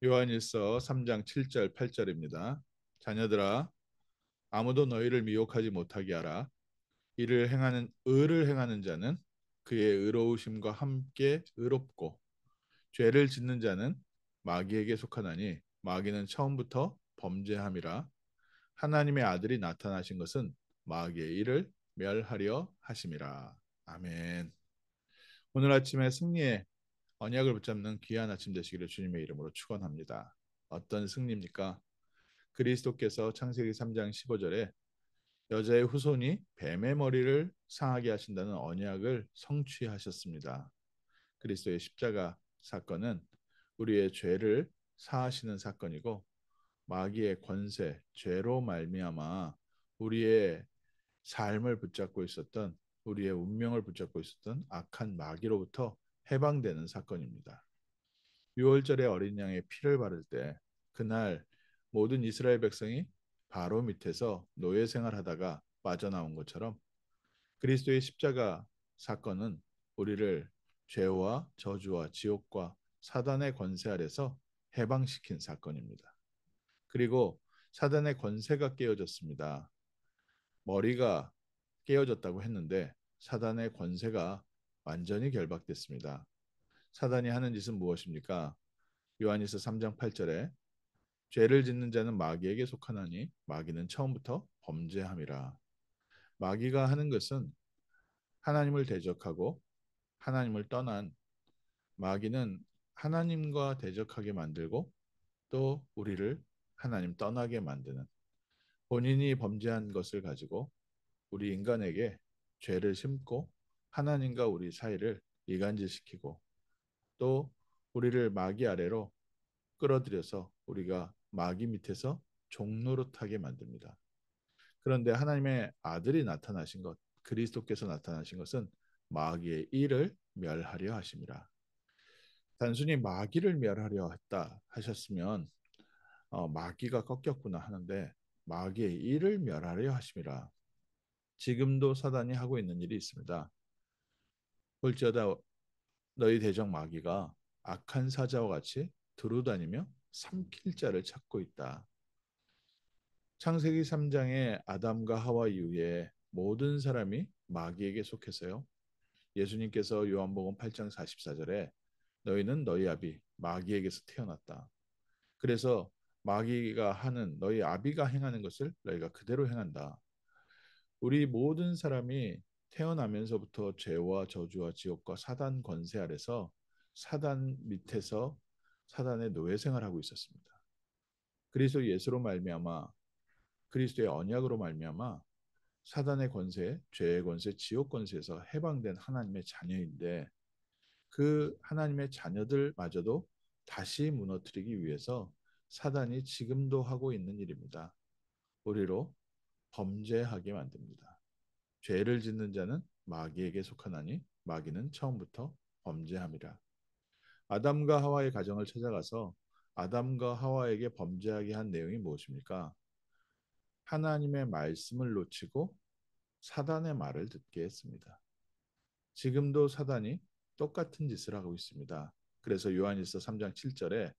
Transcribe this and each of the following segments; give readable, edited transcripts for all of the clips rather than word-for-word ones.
요한일서 3장 7절 8절입니다. 자녀들아 아무도 너희를 미혹하지 못하게 하라. 이를 행하는 의를 행하는 자는 그의 의로우심과 함께 의롭고 죄를 짓는 자는 마귀에게 속하나니 마귀는 처음부터 범죄함이라. 하나님의 아들이 나타나신 것은 마귀의 일을 멸하려 하심이라. 아멘. 오늘 아침에 승리의 언약을 붙잡는 귀한 아침 되시기를 주님의 이름으로 축원합니다. 어떤 승리입니까? 그리스도께서 창세기 3장 15절에 여자의 후손이 뱀의 머리를 상하게 하신다는 언약을 성취하셨습니다. 그리스도의 십자가 사건은 우리의 죄를 사하시는 사건이고 마귀의 권세, 죄로 말미암아 우리의 삶을 붙잡고 있었던 우리의 운명을 붙잡고 있었던 악한 마귀로부터 해방되는 사건입니다. 6월절에 어린 양의 피를 바를 때 그날 모든 이스라엘 백성이 바로 밑에서 노예 생활하다가 빠져나온 것처럼 그리스도의 십자가 사건은 우리를 죄와 저주와 지옥과 사단의 권세 아래서 해방시킨 사건입니다. 그리고 사단의 권세가 깨어졌습니다. 머리가 깨어졌다고 했는데 사단의 권세가 완전히 결박됐습니다. 사단이 하는 짓은 무엇입니까? 요한일서 3장 8절에 죄를 짓는 자는 마귀에게 속하나니 마귀는 처음부터 범죄함이라. 마귀가 하는 것은 하나님을 대적하고 하나님을 떠난 마귀는 하나님과 대적하게 만들고 또 우리를 하나님 떠나게 만드는 본인이 범죄한 것을 가지고 우리 인간에게 죄를 심고 하나님과 우리 사이를 이간질시키고 또 우리를 마귀 아래로 끌어들여서 우리가 마귀 밑에서 종노릇하게 만듭니다. 그런데 하나님의 아들이 나타나신 것, 그리스도께서 나타나신 것은 마귀의 일을 멸하려 하심이라. 단순히 마귀를 멸하려 했다 하셨으면 마귀가 꺾였구나 하는데 마귀의 일을 멸하려 하심이라. 지금도 사단이 하고 있는 일이 있습니다. 볼지어다 너희 대적 마귀가 악한 사자와 같이 두루다니며 삼킬 자를 찾고 있다. 창세기 3장의 아담과 하와 이후에 모든 사람이 마귀에게 속했어요. 예수님께서 요한복음 8장 44절에 너희는 너희 아비 마귀에게서 태어났다. 그래서 마귀가 하는 너희 아비가 행하는 것을 너희가 그대로 행한다. 우리 모든 사람이 태어나면서부터 죄와 저주와 지옥과 사단 권세 아래서 사단 밑에서 사단의 노예 생활하고 있었습니다. 그리스도 예수로 말미암아 그리스도의 언약으로 말미암아 사단의 권세, 죄의 권세, 지옥 권세에서 해방된 하나님의 자녀인데 그 하나님의 자녀들마저도 다시 무너뜨리기 위해서 사단이 지금도 하고 있는 일입니다. 우리로 범죄하게 만듭니다. 죄를 짓는 자는 마귀에게 속하나니 마귀는 처음부터 범죄함이라. 아담과 하와의 가정을 찾아가서 아담과 하와에게 범죄하게 한 내용이 무엇입니까? 하나님의 말씀을 놓치고 사단의 말을 듣게 했습니다. 지금도 사단이 똑같은 짓을 하고 있습니다. 그래서 요한일서 3장 7절에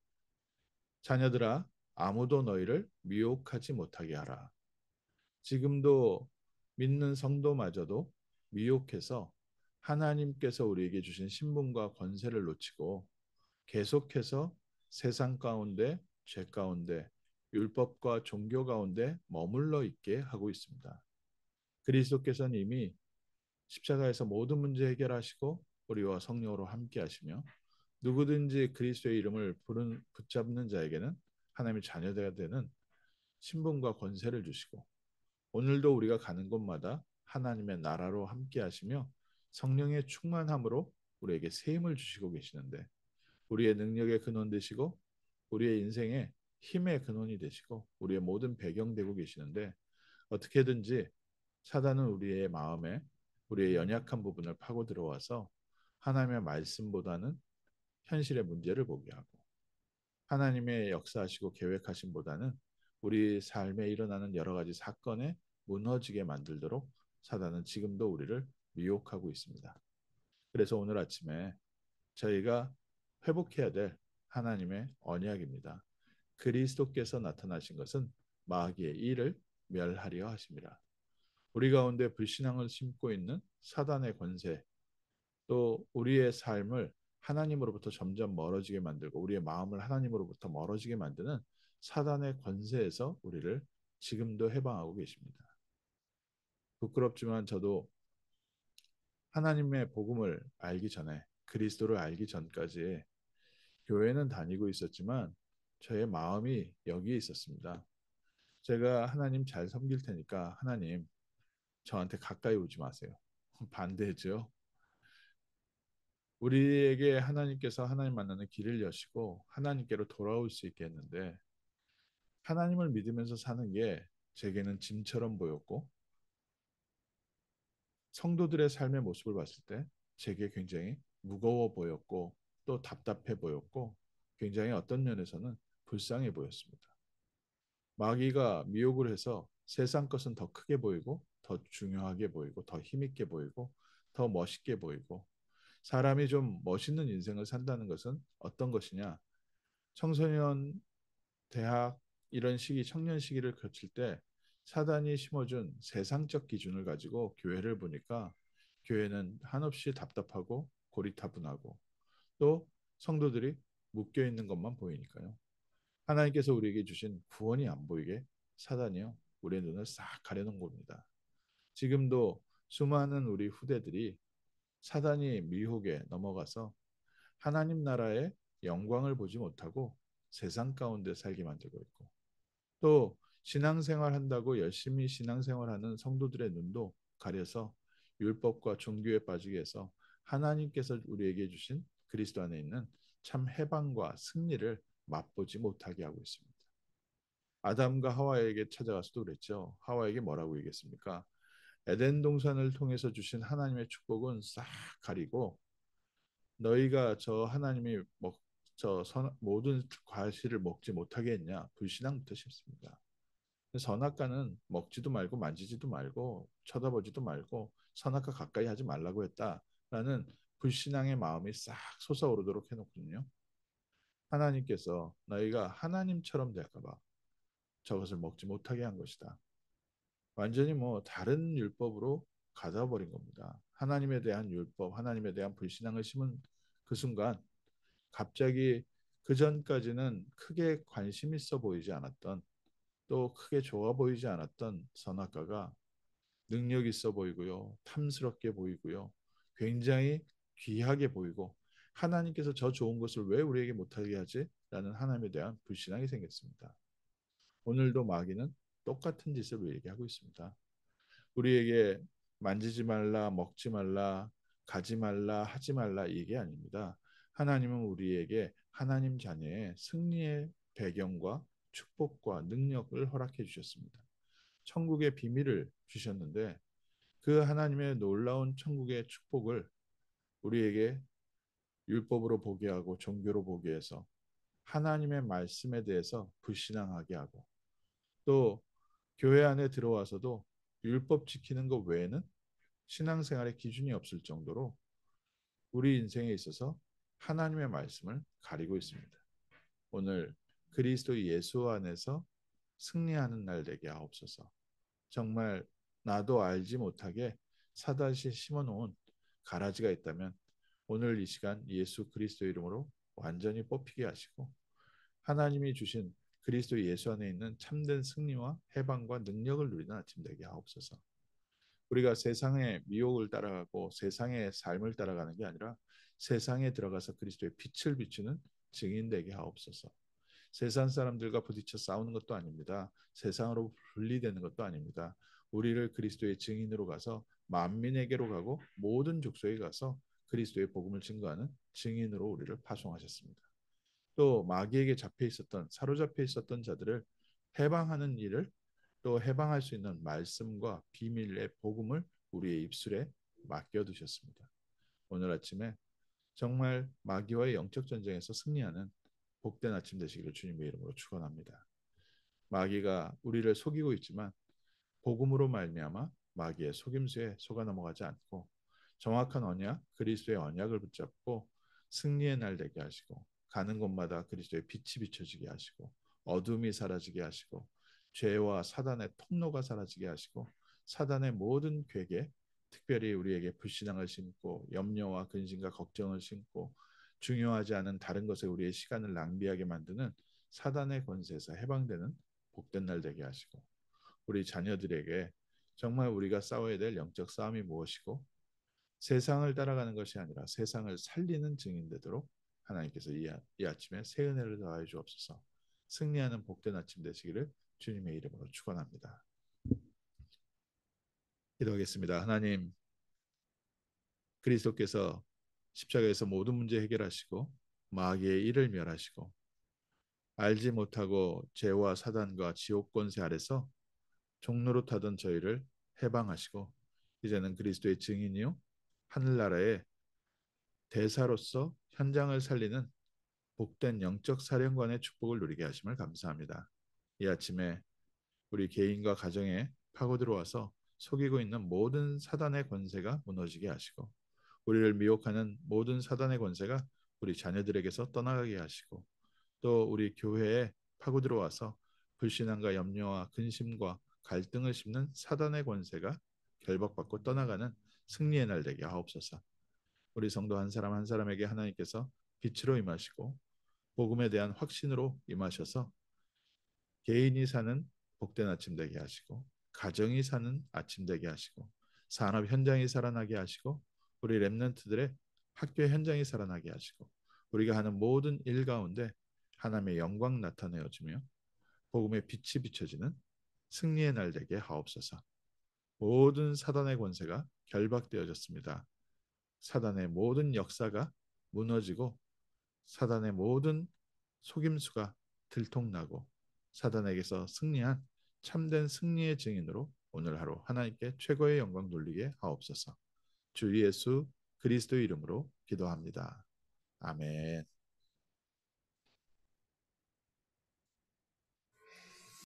자녀들아 아무도 너희를 미혹하지 못하게 하라. 지금도 믿는 성도마저도 미혹해서 하나님께서 우리에게 주신 신분과 권세를 놓치고 계속해서 세상 가운데 죄 가운데 율법과 종교 가운데 머물러 있게 하고 있습니다. 그리스도께서는 이미 십자가에서 모든 문제 해결하시고 우리와 성령으로 함께 하시며 누구든지 그리스도의 이름을 붙잡는 자에게는 하나님의 자녀가 되는 신분과 권세를 주시고 오늘도 우리가 가는 곳마다 하나님의 나라로 함께 하시며 성령의 충만함으로 우리에게 새 힘을 주시고 계시는데 우리의 능력의 근원 되시고 우리의 인생의 힘의 근원이 되시고 우리의 모든 배경 되고 계시는데 어떻게든지 사단은 우리의 마음에 우리의 연약한 부분을 파고 들어와서 하나님의 말씀보다는 현실의 문제를 보게 하고 하나님의 역사하시고 계획하심보다는 우리 삶에 일어나는 여러 가지 사건에 무너지게 만들도록 사단은 지금도 우리를 미혹하고 있습니다. 그래서 오늘 아침에 저희가 회복해야 될 하나님의 언약입니다. 그리스도께서 나타나신 것은 마귀의 일을 멸하려 하심이라. 우리 가운데 불신앙을 심고 있는 사단의 권세, 또 우리의 삶을 하나님으로부터 점점 멀어지게 만들고 우리의 마음을 하나님으로부터 멀어지게 만드는 사단의 권세에서 우리를 지금도 해방하고 계십니다. 부끄럽지만 저도 하나님의 복음을 알기 전에, 그리스도를 알기 전까지 교회는 다니고 있었지만 저의 마음이 여기에 있었습니다. 제가 하나님 잘 섬길 테니까 하나님 저한테 가까이 오지 마세요. 반대죠. 우리에게 하나님께서 하나님 만나는 길을 여시고 하나님께로 돌아올 수 있게 했는데 하나님을 믿으면서 사는 게 제게는 짐처럼 보였고 성도들의 삶의 모습을 봤을 때 제게 굉장히 무거워 보였고 또 답답해 보였고 굉장히 어떤 면에서는 불쌍해 보였습니다. 마귀가 미혹을 해서 세상 것은 더 크게 보이고 더 중요하게 보이고 더 힘있게 보이고 더 멋있게 보이고 사람이 좀 멋있는 인생을 산다는 것은 어떤 것이냐? 청소년, 대학 이런 시기 청년 시기를 거칠 때 사단이 심어준 세상적 기준을 가지고 교회를 보니까 교회는 한없이 답답하고 고리타분하고 또 성도들이 묶여 있는 것만 보이니까요. 하나님께서 우리에게 주신 구원이 안 보이게 사단이요 우리의 눈을 싹 가려놓은 겁니다. 지금도 수많은 우리 후대들이 사단이 미혹에 넘어가서 하나님 나라의 영광을 보지 못하고 세상 가운데 살게 만들고 있고 또 신앙생활 한다고 열심히 신앙생활하는 성도들의 눈도 가려서 율법과 종교에 빠지게 해서 하나님께서 우리에게 주신 그리스도 안에 있는 참 해방과 승리를 맛보지 못하게 하고 있습니다. 아담과 하와에게 찾아가서도 그랬죠. 하와에게 뭐라고 얘기했습니까? 에덴 동산을 통해서 주신 하나님의 축복은 싹 가리고 너희가 저 하나님이 모든 과실을 먹지 못하게 했냐? 불신앙부터 쉽습니다. 선악과는 먹지도 말고 만지지도 말고 쳐다보지도 말고 선악과 가까이 하지 말라고 했다라는 불신앙의 마음이 싹 솟아오르도록 해놓거든요. 하나님께서 너희가 하나님처럼 될까 봐 저것을 먹지 못하게 한 것이다. 완전히 뭐 다른 율법으로 가져버린 겁니다. 하나님에 대한 율법, 하나님에 대한 불신앙을 심은 그 순간 갑자기 그 전까지는 크게 관심 있어 보이지 않았던 또 크게 좋아 보이지 않았던 선악과가 능력 있어 보이고요. 탐스럽게 보이고요. 굉장히 귀하게 보이고 하나님께서 저 좋은 것을 왜 우리에게 못하게 하지? 라는 하나님에 대한 불신앙이 생겼습니다. 오늘도 마귀는 똑같은 짓을 우리에게 하고 있습니다. 우리에게 만지지 말라, 먹지 말라, 가지 말라, 하지 말라 이게 아닙니다. 하나님은 우리에게 하나님 자녀의 승리의 배경과 축복과 능력을 허락해 주셨습니다. 천국의 비밀을 주셨는데 그 하나님의 놀라운 천국의 축복을 우리에게 율법으로 보게 하고 종교로 보게 해서 하나님의 말씀에 대해서 불신앙하게 하고 또 교회 안에 들어와서도 율법 지키는 것 외에는 신앙생활의 기준이 없을 정도로 우리 인생에 있어서 하나님의 말씀을 가리고 있습니다. 오늘 그리스도 예수 안에서 승리하는 날 되게 하옵소서. 정말 나도 알지 못하게 사단이 심어놓은 가라지가 있다면 오늘 이 시간 예수 그리스도 이름으로 완전히 뽑히게 하시고 하나님이 주신 그리스도 예수 안에 있는 참된 승리와 해방과 능력을 누리는 아침 되게 하옵소서. 우리가 세상의 미혹을 따라가고 세상의 삶을 따라가는 게 아니라 세상에 들어가서 그리스도의 빛을 비추는 증인 되게 하옵소서. 세상 사람들과 부딪혀 싸우는 것도 아닙니다. 세상으로 분리되는 것도 아닙니다. 우리를 그리스도의 증인으로 가서 만민에게로 가고 모든 족속에 가서 그리스도의 복음을 증거하는 증인으로 우리를 파송하셨습니다. 또 마귀에게 잡혀 있었던 사로잡혀 있었던 자들을 해방하는 일을 또 해방할 수 있는 말씀과 비밀의 복음을 우리의 입술에 맡겨두셨습니다. 오늘 아침에 정말 마귀와의 영적 전쟁에서 승리하는 복된 아침 되시기를 주님의 이름으로 축원합니다. 마귀가 우리를 속이고 있지만 복음으로 말미암아 마귀의 속임수에 속아 넘어가지 않고 정확한 언약, 그리스도의 언약을 붙잡고 승리의 날 되게 하시고 가는 곳마다 그리스도의 빛이 비춰지게 하시고 어둠이 사라지게 하시고 죄와 사단의 통로가 사라지게 하시고 사단의 모든 괴계, 특별히 우리에게 불신앙을 심고 염려와 근심과 걱정을 심고 중요하지 않은 다른 것에 우리의 시간을 낭비하게 만드는 사단의 권세에서 해방되는 복된 날 되게 하시고 우리 자녀들에게 정말 우리가 싸워야 될 영적 싸움이 무엇이고 세상을 따라가는 것이 아니라 세상을 살리는 증인 되도록 하나님께서 이 아침에 새 은혜를 더하여 주옵소서. 승리하는 복된 아침 되시기를 주님의 이름으로 축원합니다. 기도하겠습니다. 하나님, 그리스도께서 십자가에서 모든 문제 해결하시고 마귀의 일을 멸하시고 알지 못하고 죄와 사단과 지옥 권세 아래서 종로로 타던 저희를 해방하시고 이제는 그리스도의 증인이요 하늘나라의 대사로서 현장을 살리는 복된 영적 사령관의 축복을 누리게 하심을 감사합니다. 이 아침에 우리 개인과 가정에 파고 들어와서 속이고 있는 모든 사단의 권세가 무너지게 하시고 우리를 미혹하는 모든 사단의 권세가 우리 자녀들에게서 떠나가게 하시고 또 우리 교회에 파고 들어와서 불신앙과 염려와 근심과 갈등을 심는 사단의 권세가 결박받고 떠나가는 승리의 날 되게 하옵소서. 우리 성도 한 사람 한 사람에게 하나님께서 빛으로 임하시고 복음에 대한 확신으로 임하셔서 개인이 사는 복된 아침 되게 하시고 가정이 사는 아침 되게 하시고 산업 현장이 살아나게 하시고 우리 렘넌트들의 학교 현장이 살아나게 하시고 우리가 하는 모든 일 가운데 하나님의 영광 나타내어주며 복음의 빛이 비춰지는 승리의 날 되게 하옵소서. 모든 사단의 권세가 결박되어졌습니다. 사단의 모든 역사가 무너지고 사단의 모든 속임수가 들통나고 사단에게서 승리한 참된 승리의 증인으로 오늘 하루 하나님께 최고의 영광 돌리게 하옵소서. 주 예수 그리스도 이름으로 기도합니다. 아멘.